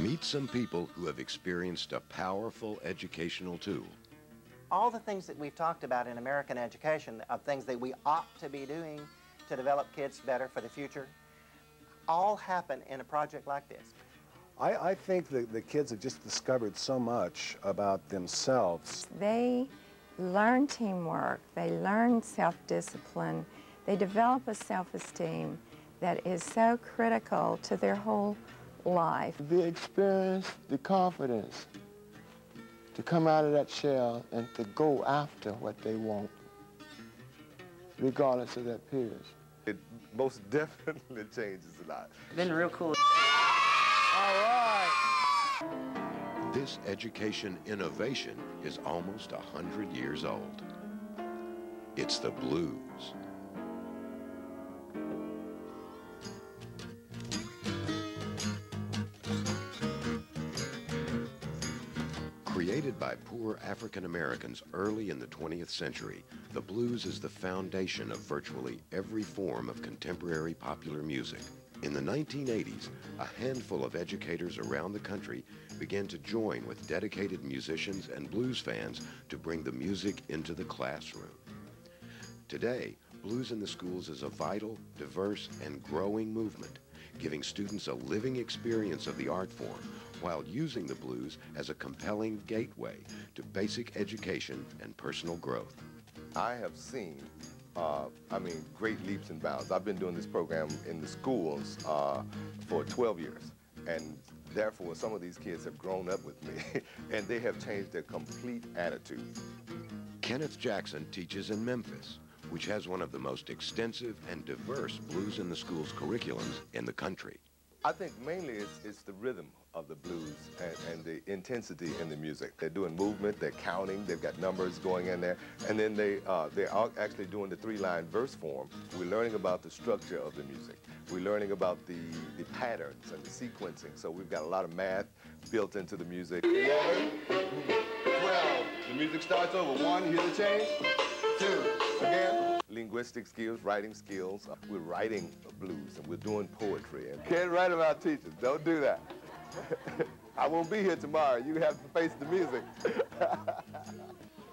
Meet some people who have experienced a powerful educational tool. All the things that we've talked about in American education, of things that we ought to be doing to develop kids better for the future, all happen in a project like this. I think that the kids have just discovered so much about themselves. They learn teamwork, they learn self-discipline, they develop a self-esteem that is so critical to their whole life. The experience, the confidence to come out of that shell and to go after what they want, regardless of their peers. It most definitely changes a lot. Been real cool. All right. This education innovation is almost 100 years old. It's the blues. Created by poor African Americans early in the 20th century, the blues is the foundation of virtually every form of contemporary popular music. In the 1980s, a handful of educators around the country began to join with dedicated musicians and blues fans to bring the music into the classroom. Today, blues in the schools is a vital, diverse, and growing movement, giving students a living experience of the art form while using the blues as a compelling gateway to basic education and personal growth. I have seen, great leaps and bounds. I've been doing this program in the schools for 12 years, and therefore some of these kids have grown up with me, and they have changed their complete attitude. Kenneth Jackson teaches in Memphis, which has one of the most extensive and diverse blues in the schools curriculums in the country. I think mainly it's the rhythm of the blues and the intensity in the music. They're doing movement, they're counting, they've got numbers going in there, and then they're actually doing the three-line verse form. We're learning about the structure of the music. We're learning about the patterns and the sequencing, so we've got a lot of math built into the music. 11, 12, the music starts over. 1, hear the change, 2, again. Linguistic skills, writing skills. We're writing blues and we're doing poetry. And Can't write about teachers, don't do that. I won't be here tomorrow. You have to face the music.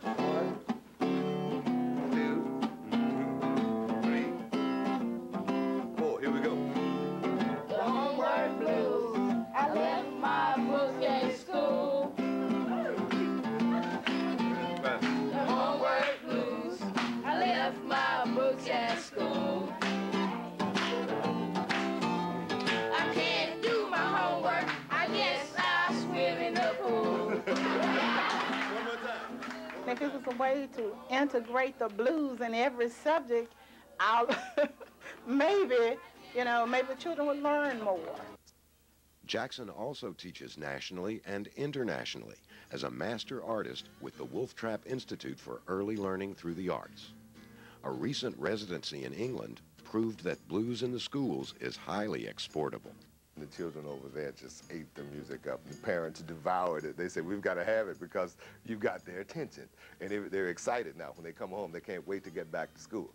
1, 2, 3, 4. Here we go. The homework blues. I left my book at school. The homework blues. I left my books at school. I can't do my homework. I guess I'll swim in the pool. One more time. If it was a way to integrate the blues in every subject, maybe the children would learn more. Jackson also teaches nationally and internationally as a master artist with the Wolf Trap Institute for Early Learning Through the Arts. A recent residency in England proved that blues in the schools is highly exportable. The children over there just ate the music up. The parents devoured it. They said, we've got to have it because you've got their attention. And they're excited now. When they come home, they can't wait to get back to school.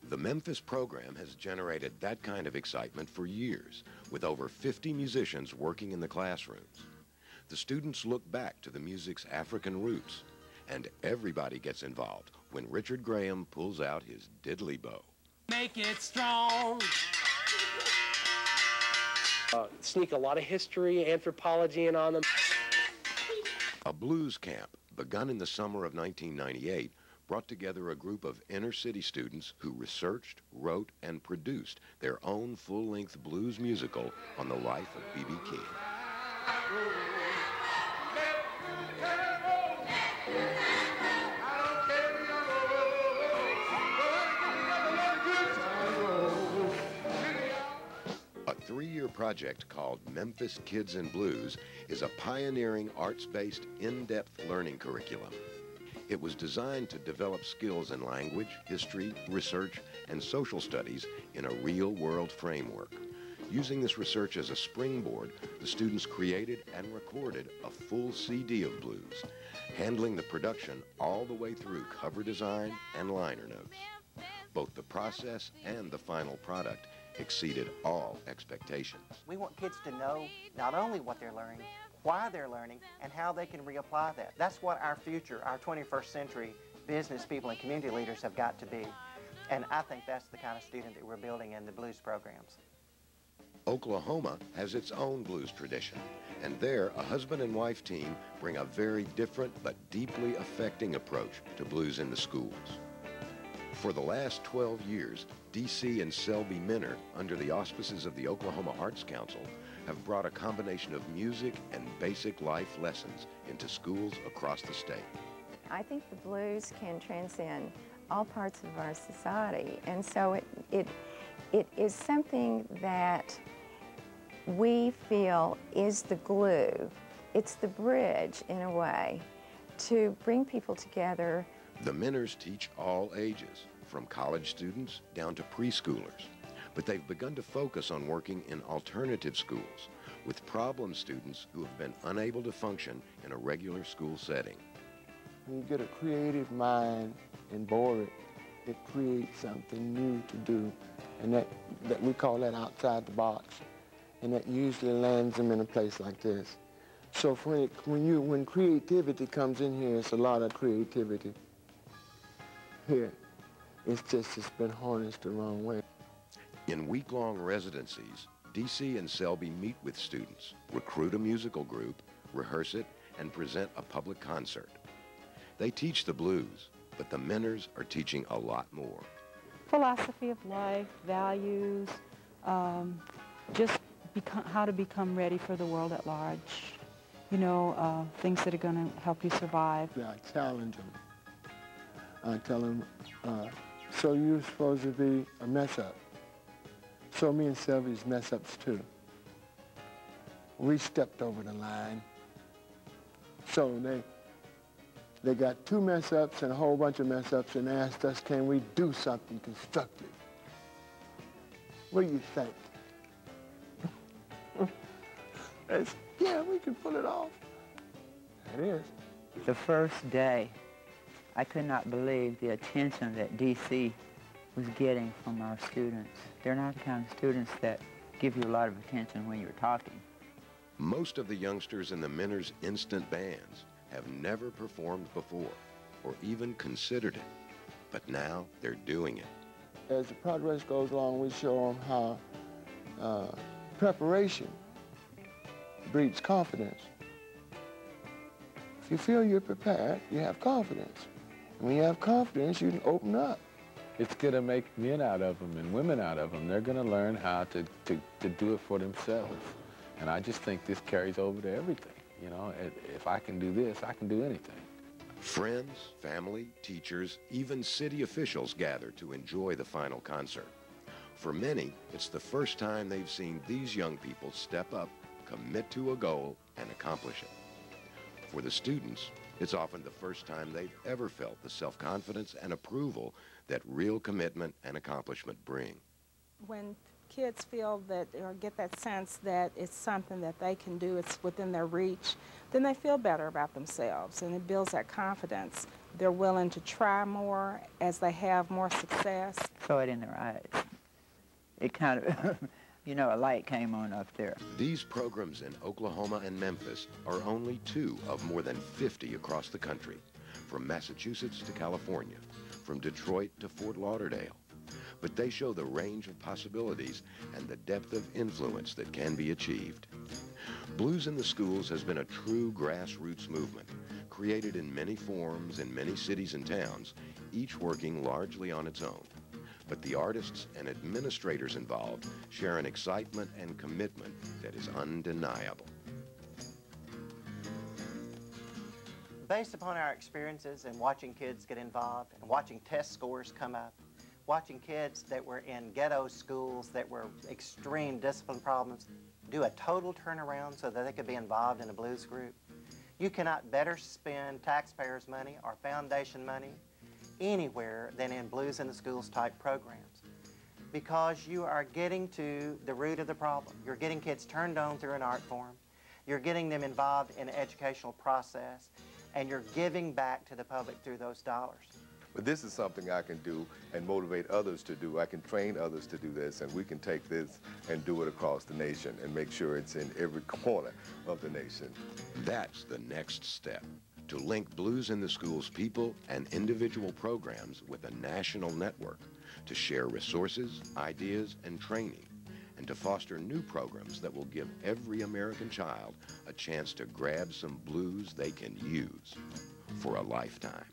The Memphis program has generated that kind of excitement for years, with over 50 musicians working in the classrooms. The students look back to the music's African roots, and everybody gets involved when Richard Graham pulls out his diddley bow. Make it strong. Sneak a lot of history, anthropology in on them. A blues camp, begun in the summer of 1998, brought together a group of inner-city students who researched, wrote, and produced their own full-length blues musical on the life of B.B. King. A 3-year project called Memphis Kids in Blues is a pioneering arts-based, in-depth learning curriculum. It was designed to develop skills in language, history, research, and social studies in a real-world framework. Using this research as a springboard, the students created and recorded a full CD of blues, handling the production all the way through cover design and liner notes. Both the process and the final product exceeded all expectations. We want kids to know not only what they're learning, why they're learning, and how they can reapply that. That's what our future, our 21st century business people and community leaders have got to be. And I think that's the kind of student that we're building in the blues programs. Oklahoma has its own blues tradition, and there a husband and wife team bring a very different but deeply affecting approach to blues in the schools. For the last 12 years, D.C. and Selby Minner, under the auspices of the Oklahoma Arts Council, have brought a combination of music and basic life lessons into schools across the state. I think the blues can transcend all parts of our society, and so it is something that we feel is the glue. It's the bridge, in a way, to bring people together. The Minners teach all ages, from college students down to preschoolers, but they've begun to focus on working in alternative schools with problem students who have been unable to function in a regular school setting. When you get a creative mind and bore it, it creates something new to do, and that we call that outside the box, and that usually lands them in a place like this. So when creativity comes in here, it's a lot of creativity. Here, it's been harnessed the wrong way. In week-long residencies, D.C. and Selby meet with students, recruit a musical group, rehearse it, and present a public concert. They teach the blues, but the Minners are teaching a lot more. Philosophy of life, values, just how to become ready for the world at large. You know, things that are going to help you survive. Yeah, I challenge them. I tell them, so you're supposed to be a mess-up. So me and Selby's mess-ups too. We stepped over the line. So they got 2 mess-ups and a whole bunch of mess-ups and asked us, can we do something constructive? What do you think? Yeah, we can pull it off. It is. The first day, I could not believe the attention that D.C. was getting from our students. They're not the kind of students that give you a lot of attention when you're talking. Most of the youngsters in the Minners' instant bands have never performed before or even considered it, but now they're doing it. As the progress goes along, we show them how preparation breeds confidence. If you feel you're prepared, you have confidence. And when you have confidence, you can open up. It's going to make men out of them and women out of them. They're going to learn how to do it for themselves. And I just think this carries over to everything. You know, if I can do this, I can do anything. Friends, family, teachers, even city officials gather to enjoy the final concert. For many, it's the first time they've seen these young people step up, commit to a goal, and accomplish it. For the students, it's often the first time they've ever felt the self-confidence and approval that real commitment and accomplishment bring. When kids feel that, or get that sense that it's something that they can do, it's within their reach, then they feel better about themselves, and it builds that confidence. They're willing to try more as they have more success. Saw it in their eyes. It kind of, you know, a light came on up there. These programs in Oklahoma and Memphis are only 2 of more than 50 across the country, from Massachusetts to California, from Detroit to Fort Lauderdale. But they show the range of possibilities and the depth of influence that can be achieved. Blues in the Schools has been a true grassroots movement, created in many forms in many cities and towns, each working largely on its own. But the artists and administrators involved share an excitement and commitment that is undeniable. Based upon our experiences and watching kids get involved and watching test scores come up, watching kids that were in ghetto schools that were extreme discipline problems do a total turnaround so that they could be involved in a blues group, you cannot better spend taxpayers' money or foundation money anywhere than in Blues in the Schools type programs, because you are getting to the root of the problem. You're getting kids turned on through an art form, you're getting them involved in an educational process, and you're giving back to the public through those dollars. But this is something I can do and motivate others to do. I can train others to do this, and we can take this and do it across the nation and make sure it's in every corner of the nation. That's the next step, to link Blues in the Schools people and individual programs with a national network, to share resources, ideas, and training, and to foster new programs that will give every American child a chance to grab some blues they can use for a lifetime.